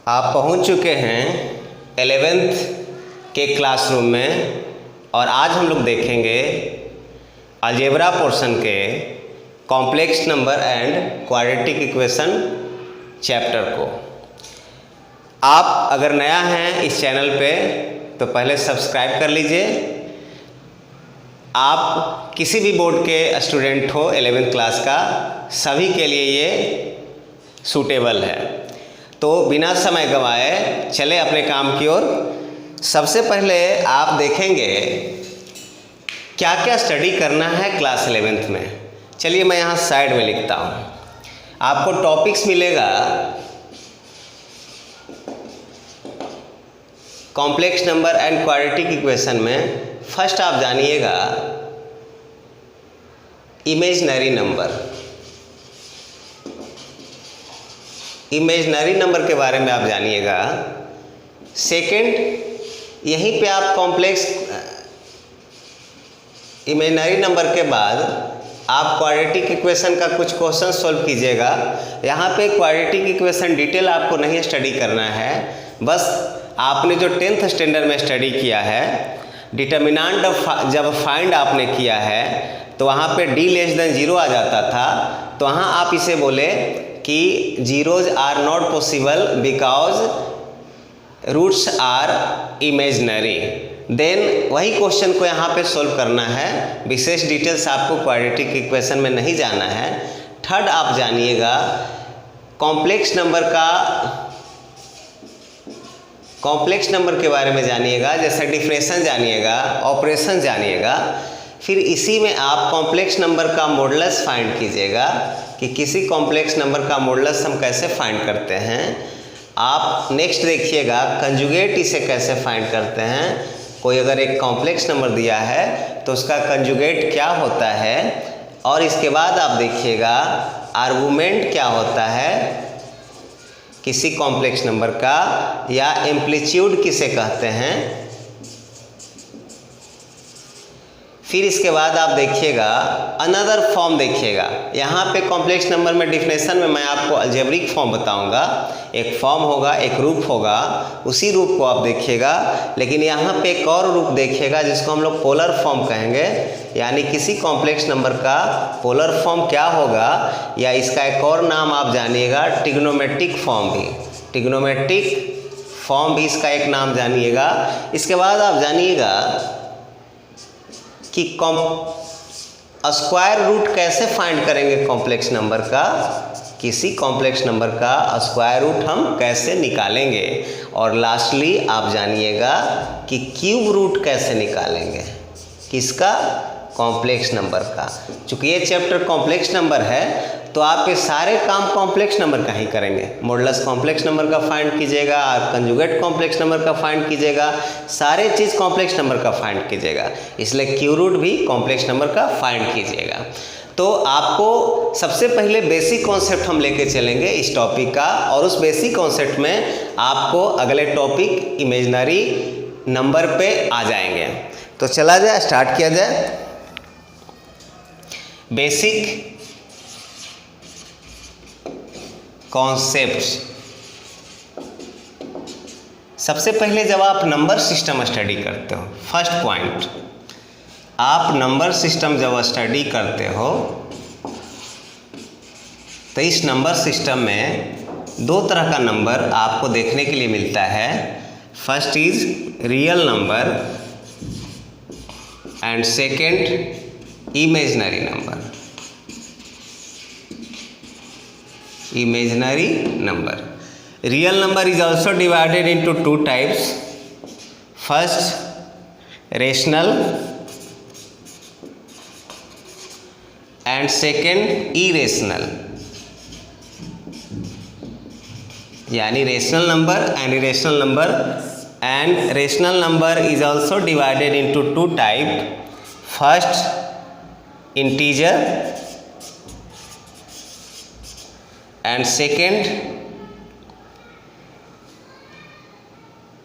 आप पहुंच चुके हैं 11th के क्लासरूम में और आज हम लोग देखेंगे अलजेब्रा पोर्शन के complex number and quadratic equation chapter को। आप अगर नया हैं इस चैनल पे तो पहले सब्सक्राइब कर लीजिए। आप किसी भी बोर्ड के स्टूडेंट हो 11th क्लास का, सभी के लिए ये सूटेबल है। तो बिना समय गंवाए चले अपने काम की ओर। सबसे पहले आप देखेंगे क्या क्या स्टडी करना है क्लास 11th में। चलिए मैं यहाँ साइड में लिखता हूँ। आपको टॉपिक्स मिलेगा complex number and quadratic equation में। फर्स्ट आप जानिएगा इमेजिनरी नंबर। इमेजिनरी नंबर के बारे में आप जानिएगा। सेकंड, यहीं पे आप कॉम्प्लेक्स इमेजिनरी नंबर के बाद आप क्वाड्रेटिक इक्वेशन का कुछ क्वेश्चन सॉल्व कीजिएगा। यहाँ पे क्वाड्रेटिक इक्वेशन डिटेल आपको नहीं स्टडी करना है, बस आपने जो 10th स्टैंडर्ड में स्टडी किया है, डिटर्मिनेंट जब फाइंड आपने किया है तो वहाँ पे d<0 आ जाता था, तो वहाँ आप इसे बोले कि zeros are not possible because roots are imaginary. Then वही क्वेश्चन को यहाँ पे सॉल्व करना है। विशेष डिटेल्स आपको क्वाड्रेटिक इक्वेशन में नहीं जाना है। थर्ड आप जानिएगा कॉम्प्लेक्स नंबर के बारे में जानिएगा, जैसे डिफरेंशन जानिएगा, ऑपरेशन जानिएगा। फिर इसी में आप कॉम्प्लेक्स नंबर का मॉडुलस फाइंड कीजिएगा कि किसी कॉम्प्लेक्स नंबर का मॉडुलस हम कैसे फाइंड करते हैं। आप नेक्स्ट देखिएगा कंजुगेट इसे कैसे फाइंड करते हैं। कोई अगर एक कॉम्प्लेक्स नंबर दिया है तो उसका कंजुगेट क्या होता है, और इसके बाद आप देखिएगा आर्गुमेंट क्या होता है किसी कॉम्प्लेक्स नंबर का, या एम्पलीट्यूड किसे कहते हैं। फिर इसके बाद आप देखिएगा अनदर फॉर्म देखिएगा। यहाँ पे कॉम्प्लेक्स नंबर में डिफिनेशन में मैं आपको अलजेब्रिक फॉर्म बताऊंगा। एक फॉर्म होगा, एक रूप होगा, उसी रूप को आप देखिएगा। लेकिन यहाँ पे एक और रूप देखिएगा जिसको हम लोग पोलर फॉर्म कहेंगे, यानी किसी कॉम्प्लेक्स नंबर का पोलर फॉर्म क्या होगा, या इसका एक और नाम आप जानिएगा ट्रिग्नोमेट्रिक फॉर्म भी। ट्रिग्नोमेट्रिक फॉर्म भी इसका एक नाम जानिएगा। इसके बाद आप जानिएगा कि स्क्वायर रूट कैसे फाइंड करेंगे कॉम्प्लेक्स नंबर का। किसी कॉम्प्लेक्स नंबर का स्क्वायर रूट हम कैसे निकालेंगे। और लास्टली आप जानिएगा कि क्यूब रूट कैसे निकालेंगे, किसका, कॉम्प्लेक्स नंबर का। चूँकि ये चैप्टर कॉम्प्लेक्स नंबर है तो आप ये सारे काम कॉम्प्लेक्स नंबर का ही करेंगे। मॉडुलस कॉम्प्लेक्स नंबर का फाइंड कीजिएगा, कंजुगेट कॉम्प्लेक्स नंबर का फाइंड कीजिएगा, सारे चीज़ कॉम्प्लेक्स नंबर का फाइंड कीजिएगा। इसलिए क्यू रूट भी कॉम्प्लेक्स नंबर का फाइंड कीजिएगा। तो आपको सबसे पहले बेसिक कॉन्सेप्ट हम लेके चलेंगे इस टॉपिक का, और उस बेसिक कॉन्सेप्ट में आपको अगले टॉपिक इमेजिनरी नंबर पे आ जाएंगे। तो चला जाए, स्टार्ट किया जाए। Basic concepts. सबसे पहले जब आप नंबर सिस्टम स्टडी करते हो, फर्स्ट पॉइंट, आप नंबर सिस्टम जब स्टडी करते हो तो इस नंबर सिस्टम में दो तरह का नंबर आपको देखने के लिए मिलता है। First is real number and second imaginary number. Imaginary number. Real number is also divided into two types. First, rational, and second, irrational. यानी rational number and irrational number, and rational number is also divided into two types. First, integer, and second,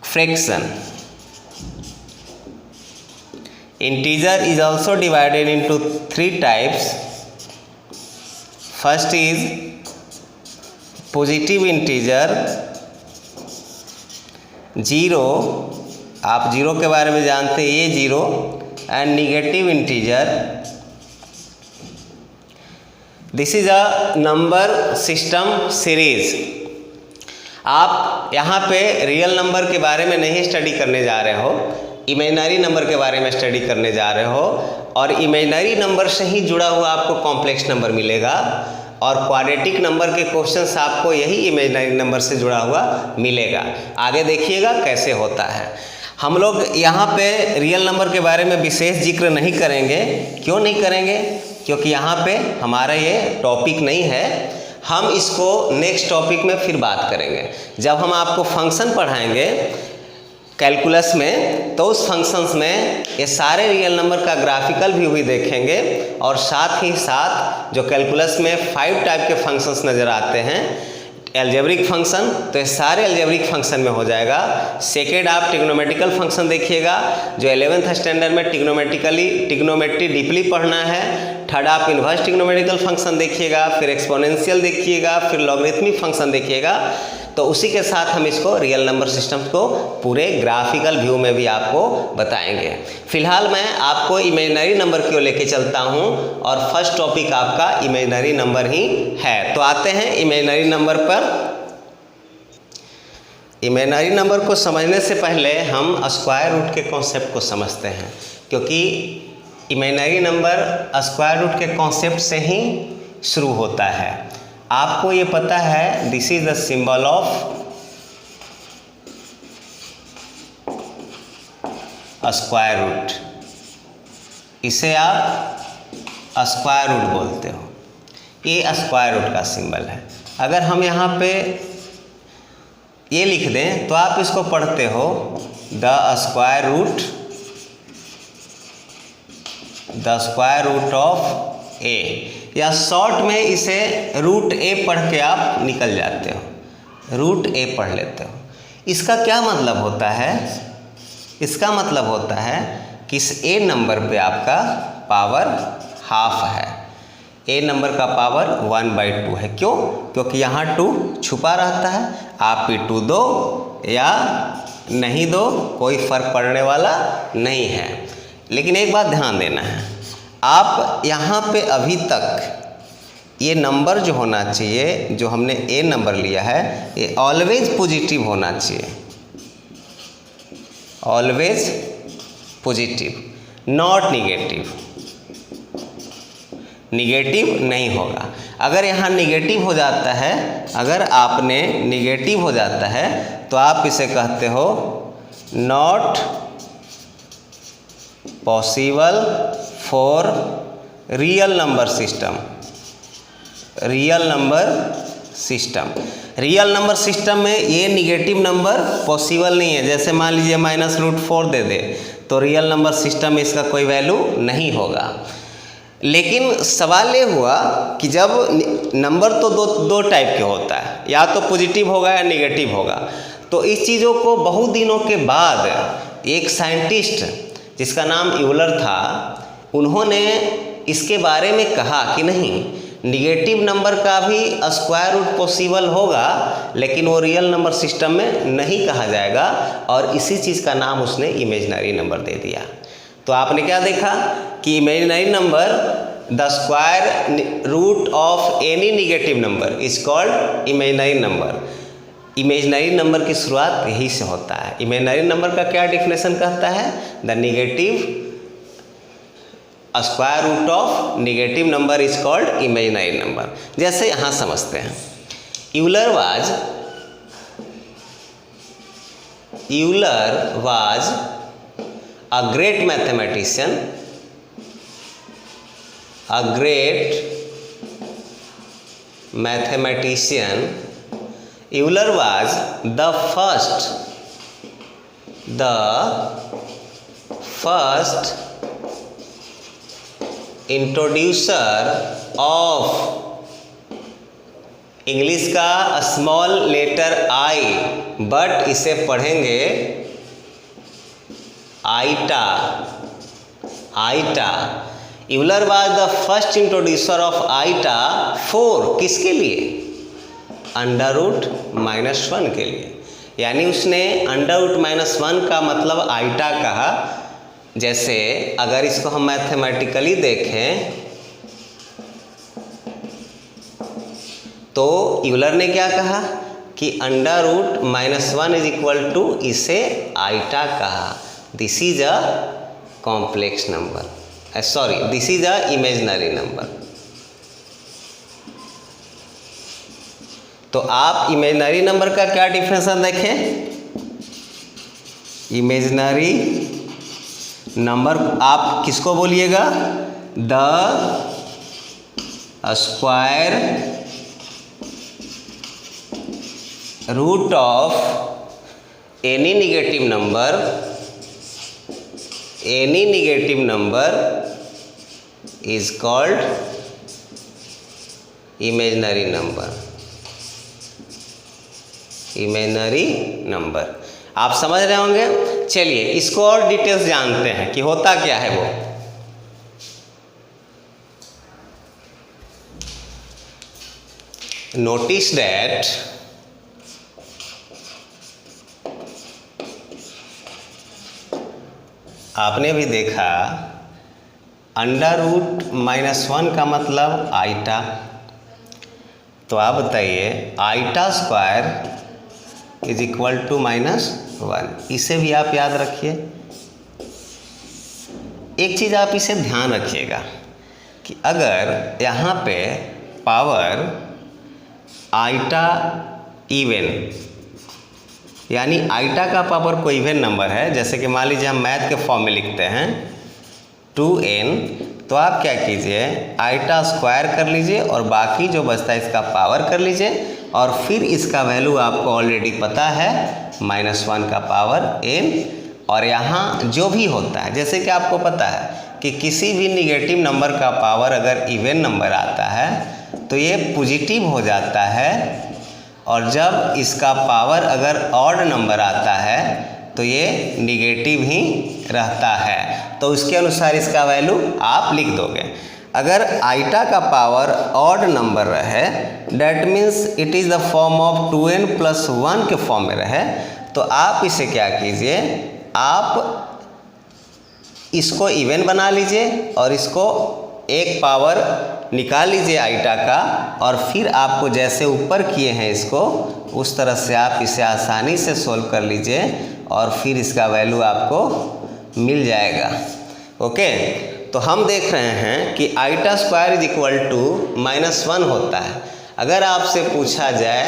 fraction. Integer is also divided into three types. First is positive integer, zero, आप zero के बारे में जानते हैं, ये zero and negative integer, this is a number system series. आप यहाँ पे रियल नंबर के बारे में नहीं स्टडी करने जा रहे हो, इमेजिनरी नंबर के बारे में स्टडी करने जा रहे हो, और इमेजिनरी नंबर से ही जुड़ा हुआ आपको कॉम्प्लेक्स नंबर मिलेगा, और क्वाड्रेटिक नंबर के क्वेश्चंस आपको यही इमेजिनरी नंबर से जुड़ा हुआ मिलेगा। आगे देखिएगा कैसे होता है। हम लोग यहाँ पे रियल नंबर के बारे में विशेष जिक्र नहीं करेंगे। क्यों नहीं करेंगे? क्योंकि यहाँ पे हमारा ये टॉपिक नहीं है। हम इसको नेक्स्ट टॉपिक में फिर बात करेंगे। जब हम आपको फंक्शन पढ़ाएंगे कैलकुलस में, तो उस फंक्शंस में ये सारे रियल नंबर का ग्राफिकल व्यू भी देखेंगे, और साथ ही साथ जो कैलकुलस में 5 टाइप के फंक्शंस नज़र आते हैं, एल्जेब्रिक फंक्शन, तो ये सारे एल्जेब्रिक फंक्शन में हो जाएगा। सेकेंड आप ट्रिग्नोमेट्रिकल फंक्शन देखिएगा, जो 11th स्टैंडर्ड में ट्रिग्नोमेट्री डीपली पढ़ना है। थर्ड आप इन्वर्स ट्रिग्नोमेट्रिकल फंक्शन देखिएगा, फिर एक्सपोनेंशियल देखिएगा, फिर लॉगरिथमिक फंक्शन देखिएगा। तो उसी के साथ हम इसको रियल नंबर सिस्टम को पूरे ग्राफिकल व्यू में भी आपको बताएंगे। फिलहाल मैं आपको इमेजिनरी नंबर की ओर लेके चलता हूं, और फर्स्ट टॉपिक आपका इमेजिनरी नंबर ही है। तो आते हैं इमेजिनरी नंबर पर। इमेजिनरी नंबर को समझने से पहले हम स्क्वायर रूट के कॉन्सेप्ट को समझते हैं, क्योंकि इमेजिनरी नंबर स्क्वायर रूट के कॉन्सेप्ट से ही शुरू होता है। आपको ये पता है, this is the symbol of square root, इसे आप स्क्वायर रूट बोलते हो। ये स्क्वायर रूट का सिंबल है। अगर हम यहाँ पे ये लिख दें तो आप इसको पढ़ते हो द स्क्वायर रूट ऑफ ए, या शॉर्ट में इसे रूट ए पढ़ के आप निकल जाते हो, रूट ए पढ़ लेते हो। इसका क्या मतलब होता है? इसका मतलब होता है कि इस ए नंबर पे आपका पावर हाफ है। ए नंबर का पावर 1/2 है। क्यों? क्योंकि यहाँ 2 छुपा रहता है। आप भी 2 दो या नहीं दो, कोई फर्क पड़ने वाला नहीं है। लेकिन एक बात ध्यान देना है, आप यहाँ पे अभी तक ये नंबर जो होना चाहिए, जो हमने ए नंबर लिया है, ये ऑलवेज पॉजिटिव होना चाहिए, always positive, not negative. Negative नहीं होगा। अगर यहाँ निगेटिव हो जाता है, अगर आपने निगेटिव हो जाता है तो आप इसे कहते हो not possible for real number system. Real number system, real number system में ये निगेटिव नंबर पॉसिबल नहीं है। जैसे मान लीजिए -√4 दे दे, तो रियल नंबर सिस्टम में इसका कोई वैल्यू नहीं होगा। लेकिन सवाल ये हुआ कि जब नंबर तो दो टाइप के होता है, या तो पॉजिटिव होगा या निगेटिव होगा। तो इस चीज़ों को बहुत दिनों के बाद एक साइंटिस्ट जिसका नाम यूलर था, उन्होंने इसके बारे में कहा कि नहीं, निगेटिव नंबर का भी स्क्वायर रूट पॉसिबल होगा, लेकिन वो रियल नंबर सिस्टम में नहीं कहा जाएगा, और इसी चीज़ का नाम उसने इमेजिनरी नंबर दे दिया। तो आपने क्या देखा कि imaginary number, the square root of any negative number is called imaginary number. Imaginary number की शुरुआत यही से होता है। इमेजिनरी नंबर का क्या डिफिनेशन कहता है? The negative square root of negative number is called imaginary number. जैसे यहाँ समझते हैं, Euler was a great mathematician, Euler was the first introducer of English का स्मॉल लेटर आई, बट इसे पढ़ेंगे iota. Euler was the first introducer of iota for, किसके लिए? √-1 के लिए। यानी उसने √-1 का मतलब आइटा कहा। जैसे अगर इसको हम मैथमेटिकली देखें तो यूलर ने क्या कहा कि √-1 इज इक्वल टू, इसे आइटा कहा। This is a complex number, sorry this is a imaginary number. तो आप इमेजिनरी नंबर का क्या डिफिनेशन देखें, इमेजिनरी नंबर आप किसको बोलिएगा, the square root of any negative number is called imaginary number. आप समझ रहे होंगे। चलिए इसको और डिटेल्स जानते हैं कि होता क्या है वो। नोटिस दैट आपने भी देखा √-1 का मतलब आइटा। तो आप बताइए iota square is equal to -1। इसे भी आप याद रखिए। एक चीज़ आप इसे ध्यान रखिएगा कि अगर यहाँ पे पावर आइटा इवन, यानी आइटा का पावर कोई इवन नंबर है, जैसे कि मान लीजिए हम मैथ के फॉर्म में लिखते हैं 2n, तो आप क्या कीजिए आइटा स्क्वायर कर लीजिए और बाकी जो बचता है इसका पावर कर लीजिए, और फिर इसका वैल्यू आपको ऑलरेडी पता है -1 का पावर n। और यहाँ जो भी होता है, जैसे कि आपको पता है कि किसी भी निगेटिव नंबर का पावर अगर इवन नंबर आता है तो ये पॉजिटिव हो जाता है, और जब इसका पावर अगर ऑड नंबर आता है तो ये निगेटिव ही रहता है। तो उसके अनुसार इसका वैल्यू आप लिख दोगे। अगर आइटा का पावर ऑड नंबर रहे, that means it is the form of 2n + 1 के फॉर्म में रहे, तो आप इसे क्या कीजिए, आप इसको इवन बना लीजिए और इसको एक पावर निकाल लीजिए आइटा का, और फिर आपको जैसे ऊपर किए हैं इसको उस तरह से आप इसे आसानी से सोल्व कर लीजिए और फिर इसका वैल्यू आपको मिल जाएगा। ओके, तो हम देख रहे हैं कि iota square is equal to -1 होता है। अगर आपसे पूछा जाए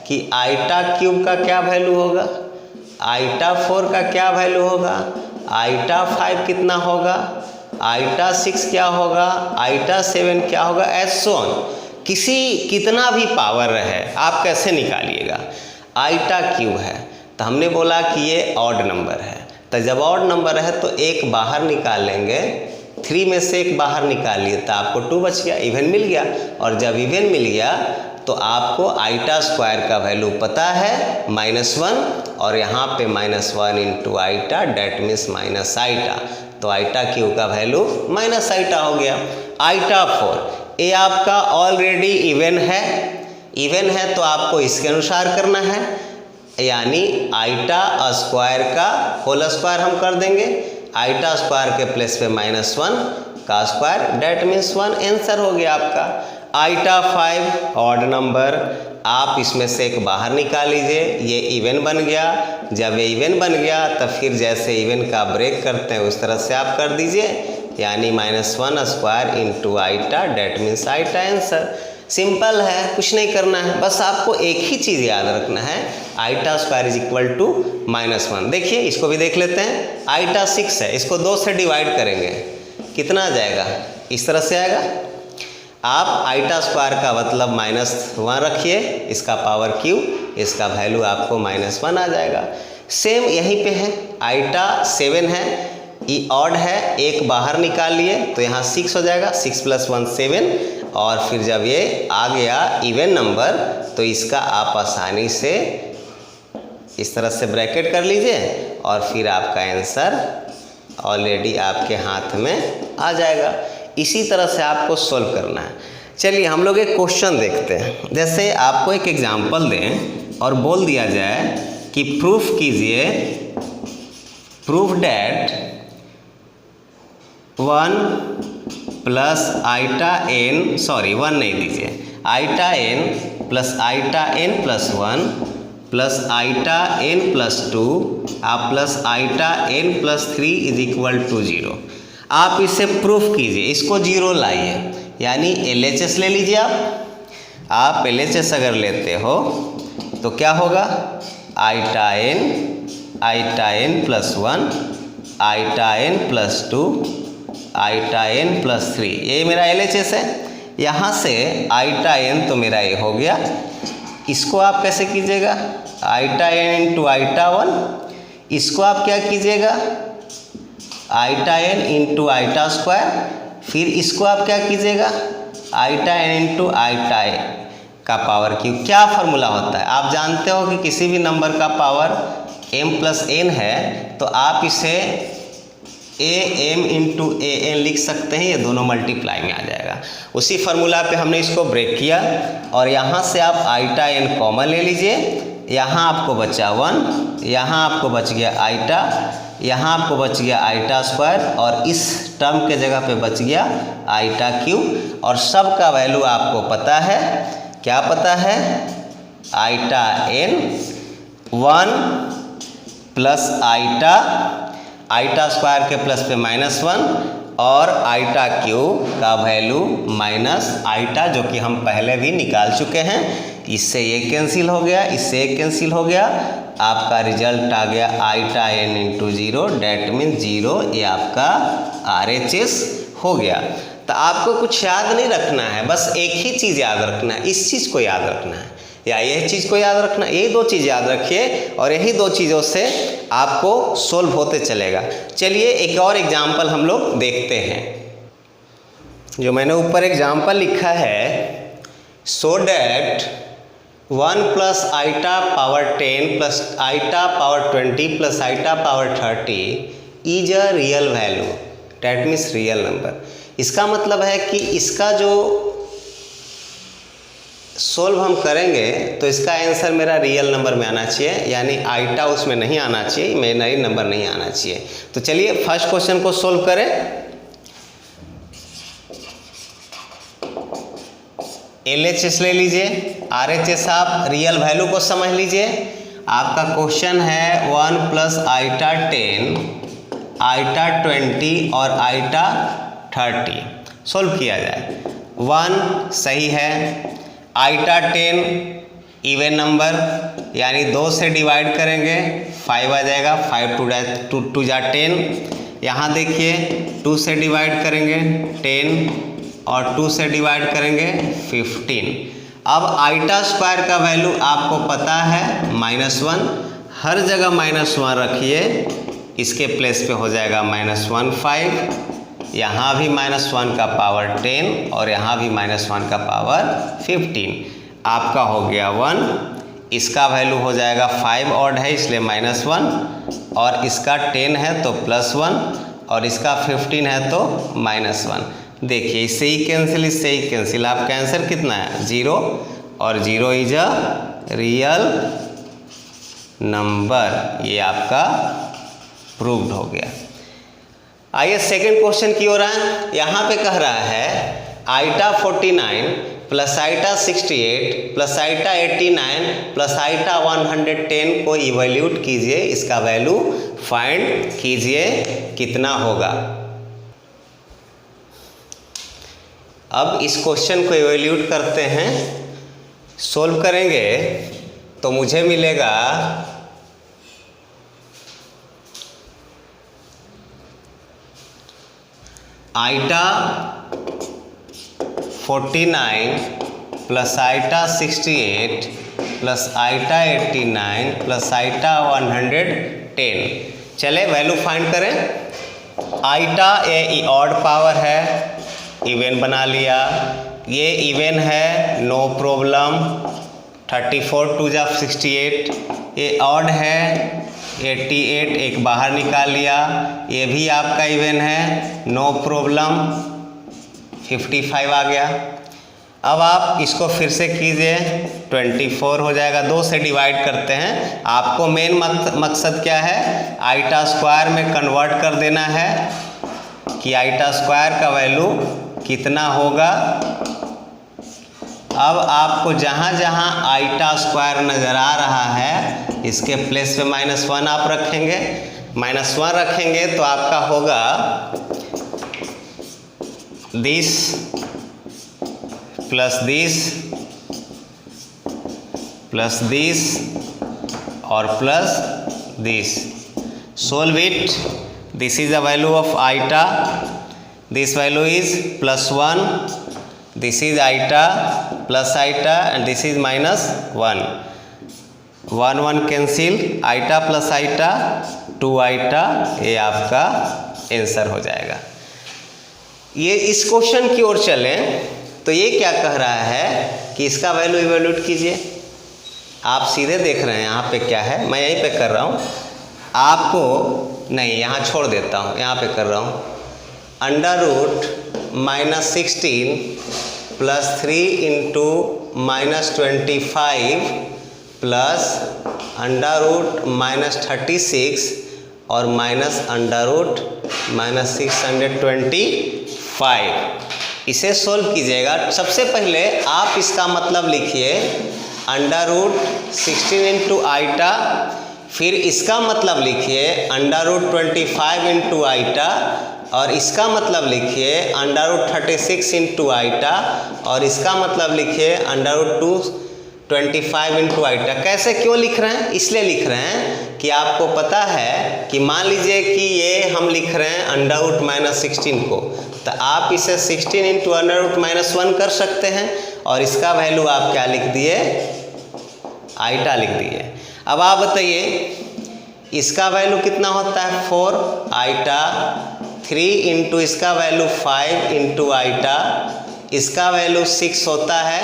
कि आइटा क्यूब का क्या वैल्यू होगा, आइटा 4 का क्या वैल्यू होगा, आइटा 5 कितना होगा, आइटा 6 क्या होगा, आइटा 7 क्या होगा, सो ऑन। कितना भी पावर रहे आप कैसे निकालिएगा। आइटा क्यूब है तो हमने बोला कि ये ऑड नंबर है, तो जब ऑड नंबर है तो एक बाहर निकाल लेंगे, 3 में से एक बाहर निकाल लिए तो आपको 2 बच गया, इवन मिल गया। और जब इवन मिल गया तो आपको आइटा स्क्वायर का वैल्यू पता है -1, और यहाँ पे -1 into iota that means minus iota, तो आइटा क्यू का वैल्यू माइनस आइटा हो गया। आइटा 4 ये आपका ऑलरेडी इवन है तो आपको इसके अनुसार करना है, यानी आइटा स्क्वायर का होल स्क्वायर हम कर देंगे, आइटा स्क्वायर के प्लेस पे -1 का स्क्वायर डैट मीन्स 1, आंसर हो गया आपका। आइटा 5 ऑड नंबर, आप इसमें से एक बाहर निकाल लीजिए, ये इवन बन गया। जब ये इवन बन गया तब फिर जैसे इवन का ब्रेक करते हैं उस तरह से आप कर दीजिए, यानी -1 square into iota that means iota, answer. Simple है, कुछ नहीं करना है, बस आपको एक ही चीज़ याद रखना है, iota square is equal to -1। देखिए इसको भी देख लेते हैं। आइटा 6 है, इसको 2 से डिवाइड करेंगे, कितना आ जाएगा, इस तरह से आएगा। आप आइटा स्क्वायर का मतलब -1 रखिए, इसका पावर क्यू, इसका वैल्यू आपको -1 आ जाएगा। सेम यहीं पे है, आइटा 7 है, ये ऑड है, एक बाहर निकाल लिए तो यहाँ 6 हो जाएगा, 6 + 1 7, और फिर जब ये आ गया इवन नंबर तो इसका आप आसानी से इस तरह से ब्रैकेट कर लीजिए और फिर आपका आंसर ऑलरेडी आपके हाथ में आ जाएगा। इसी तरह से आपको सोल्व करना है। चलिए हम लोग एक क्वेश्चन देखते हैं। जैसे आपको एक एग्जांपल दें और बोल दिया जाए कि प्रूफ कीजिए, proof that 1 plus iota N, sorry 1 नहीं दीजिए, iota N plus iota N plus 1 plus iota N plus 2 आप plus iota N plus 3 is equal to 0। आप इसे प्रूफ कीजिए, इसको 0 लाइए, यानी LHS ले लीजिए। आप LHS अगर लेते हो तो क्या होगा, iota N plus 1 iota N plus 2 iota N plus 3, ये मेरा LHS है। यहाँ से आइटा एन तो मेरा ये हो गया, इसको आप कैसे कीजिएगा, आइटा एन इंटू आइटा 1, इसको आप क्या कीजिएगा, iota N into iota square, फिर इसको आप क्या कीजिएगा, iota N into iota N का पावर क्यूब। क्या फार्मूला होता है, आप जानते हो कि किसी भी नंबर का पावर m प्लस n है तो आप इसे am इंटू ए एन लिख सकते हैं, ये दोनों मल्टीप्लाई में आ जाएगा। उसी फार्मूला पे हमने इसको ब्रेक किया और यहाँ से आप आइटा n कॉमन ले लीजिए, यहाँ आपको बचा 1, यहाँ आपको बच गया आइटा, यहाँ आपको बच गया आइटा स्क्वायर और इस टर्म के जगह पे बच गया आइटा क्यूब। और सब का वैल्यू आपको पता है, क्या पता है, iota n 1 plus iota square के प्लस पे -1 और आइटा क्यूब का वैल्यू माइनस आइटा, जो कि हम पहले भी निकाल चुके हैं। इससे ये कैंसिल हो गया, इससे ये कैंसिल हो गया, आपका रिजल्ट आ गया iota n into 0, that mean 0, ये आपका RHS हो गया। तो आपको कुछ याद नहीं रखना है, बस एक ही चीज़ याद रखना है, इस चीज़ को याद रखना है या यही चीज़ को याद रखना, यही 2 चीज़ याद रखिए और यही 2 चीज़ों से आपको सोल्व होते चलेगा। चलिए एक और एग्जाम्पल हम लोग देखते हैं, जो मैंने ऊपर एग्जाम्पल लिखा है, so that 1 plus iota power 10 plus iota power 20 plus iota power 30 is a real value, that means real number. इसका मतलब है कि इसका जो सोल्व हम करेंगे तो इसका आंसर मेरा रियल नंबर में आना चाहिए, यानी आइटा उसमें नहीं आना चाहिए, इमेजिनरी नंबर नहीं आना चाहिए। तो चलिए फर्स्ट क्वेश्चन को सोल्व करें। LHS ले लीजिए, RHS आप रियल वैल्यू को समझ लीजिए। आपका क्वेश्चन है 1 प्लस आइटा 10 आइटा 20 और आइटा 30 सोल्व किया जाए। 1 सही है, आइटा 10 इवन नंबर, यानी 2 से डिवाइड करेंगे 5 आ जाएगा, 5 टू जा 10। यहाँ देखिए 2 से डिवाइड करेंगे 10 और 2 से डिवाइड करेंगे 15। अब आइटा स्क्वायर का वैल्यू आपको पता है -1, हर जगह -1 रखिए, इसके प्लेस पे हो जाएगा -15, यहाँ भी -1 का पावर 10 और यहाँ भी -1 का पावर 15, आपका हो गया 1। इसका वैल्यू हो जाएगा 5 ऑड है इसलिए -1 और इसका 10 है तो +1 और इसका 15 है तो -1। देखिए इससे ही कैंसिल, इससे ही कैंसिल, आपका आंसर कितना है 0 और 0 इज अ रियल नंबर, ये आपका प्रूव्ड हो गया। आइए सेकंड क्वेश्चन की ओर आए। यहाँ पे कह रहा है iota 49 plus iota 68 plus iota 89 plus iota 110 को इवैल्यूट कीजिए, इसका वैल्यू फाइंड कीजिए कितना होगा। अब इस क्वेश्चन को इवैल्यूट करते हैं, सोल्व करेंगे तो मुझे मिलेगा iota 49 plus iota 68 plus iota 89 plus iota 110। चले वैल्यू फाइंड करें। आइटा ये ऑड पावर है, इवन बना लिया, ये इवन है नो प्रॉब्लम, 34 टू जा 68, ये ऑड है 88 एक बाहर निकाल लिया, ये भी आपका इवन है नो प्रॉब्लम, 55 आ गया। अब आप इसको फिर से कीजिए, 24 हो जाएगा। 2 से डिवाइड करते हैं। आपको मेन मकसद क्या है, आईटा स्क्वायर में कन्वर्ट कर देना है कि आईटा स्क्वायर का वैल्यू कितना होगा। अब आपको जहाँ जहाँ आईटा स्क्वायर नज़र आ रहा है इसके प्लेस पे -1 आप रखेंगे। -1 रखेंगे तो आपका होगा दिस प्लस दिस और plus this. Solve it. This is the value of iota, this value is +1, this is iota plus iota and this is -1। 1 cancel, iota plus iota 2 iota, ये आपका आंसर हो जाएगा। ये इस क्वेश्चन की ओर चलें तो ये क्या कह रहा है कि इसका वैल्यू इवेल्यूट कीजिए। आप सीधे देख रहे हैं यहाँ पे क्या है, मैं यहीं पे कर रहा हूँ। आपको नहीं, यहाँ छोड़ देता हूँ, यहाँ पे कर रहा हूँ। √-16 + 3 × -25 प्लस √-36 और -√-625। इसे सोल्व कीजिएगा। सबसे पहले आप इसका मतलब लिखिए √16 × आईटा, फिर इसका मतलब लिखिए √25 × आईटा, और इसका मतलब लिखिए √36 × आईटा, और इसका मतलब लिखिए √225 × आईटा। कैसे क्यों लिख रहे हैं? इसलिए लिख रहे हैं कि आपको पता है कि मान लीजिए कि ये हम लिख रहे हैं √-16 को, तो आप इसे 16 × √-1 कर सकते हैं और इसका वैल्यू आप क्या लिख दिए, आईटा लिख दिए। अब आप बताइए इसका वैल्यू कितना होता है, 4 आईटा, 3 × इसका वैल्यू 5 × आईटा, इसका वैल्यू 6 होता है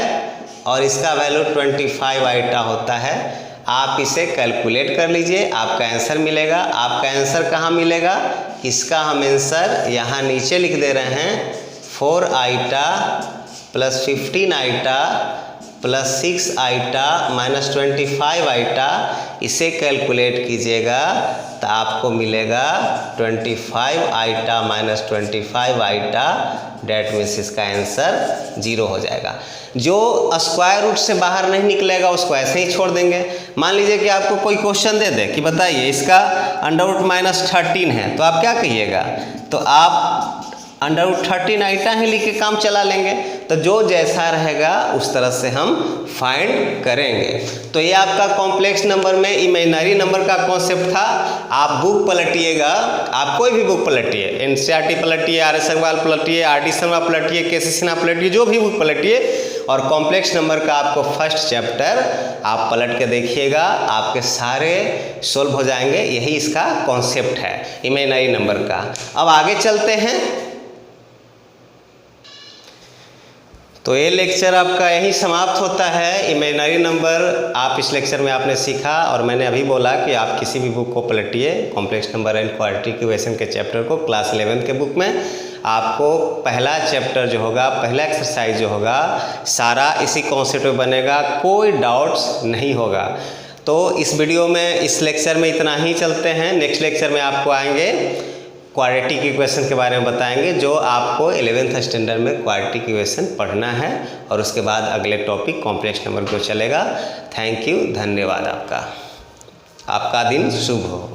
और इसका वैल्यू 25 आईटा होता है। आप इसे कैलकुलेट कर लीजिए, आपका आंसर मिलेगा। आपका आंसर कहाँ मिलेगा, इसका हम आंसर यहाँ नीचे लिख दे रहे हैं। 4 आईटा + 15 आईटा + 6 आईटा -25 आईटा, इसे कैलकुलेट कीजिएगा तो आपको मिलेगा 25 आईटा -25 आईटा। डेट मीन्स इसका आंसर 0 हो जाएगा। जो स्क्वायर रूट से बाहर नहीं निकलेगा उसको ऐसे ही छोड़ देंगे। मान लीजिए कि आपको कोई क्वेश्चन दे दे कि बताइए इसका √-13 है, तो आप क्या कहिएगा, तो आप √13 आईटा ही लिख के काम चला लेंगे। तो जो जैसा रहेगा उस तरह से हम फाइंड करेंगे। तो ये आपका कॉम्प्लेक्स नंबर में इमेजिनरी नंबर का कॉन्सेप्ट था। आप बुक पलटिएगा, आप कोई भी बुक पलटिए, एनसीईआरटी पलटिए, आर.एस. अग्रवाल पलटिए, आर.डी. शर्मा पलटिए, के.सी. सिन्हा पलटिए, जो भी बुक पलटिए, और कॉम्प्लेक्स नंबर का आपको फर्स्ट चैप्टर आप पलट के देखिएगा, आपके सारे सोल्व हो जाएंगे। यही इसका कॉन्सेप्ट है इमेजिनरी नंबर का। अब आगे चलते हैं। तो ये लेक्चर आपका यही समाप्त होता है। इमेजिनरी नंबर आप इस लेक्चर में आपने सीखा, और मैंने अभी बोला कि आप किसी भी बुक को पलटिए, complex number and quadratic equation के चैप्टर को, क्लास 11th के बुक में आपको पहला चैप्टर जो होगा, पहला एक्सरसाइज जो होगा, सारा इसी कॉन्सेप्ट में बनेगा, कोई डाउट्स नहीं होगा। तो इस वीडियो में, इस लेक्चर में इतना ही चलते हैं। नेक्स्ट लेक्चर में आपको आएंगे क्वाड्रेटिक इक्वेशन के बारे में बताएंगे, जो आपको 11th स्टैंडर्ड में क्वाड्रेटिक इक्वेशन पढ़ना है, और उसके बाद अगले टॉपिक कॉम्प्लेक्स नंबर को चलेगा। थैंक यू, धन्यवाद आपका। आपका दिन शुभ हो।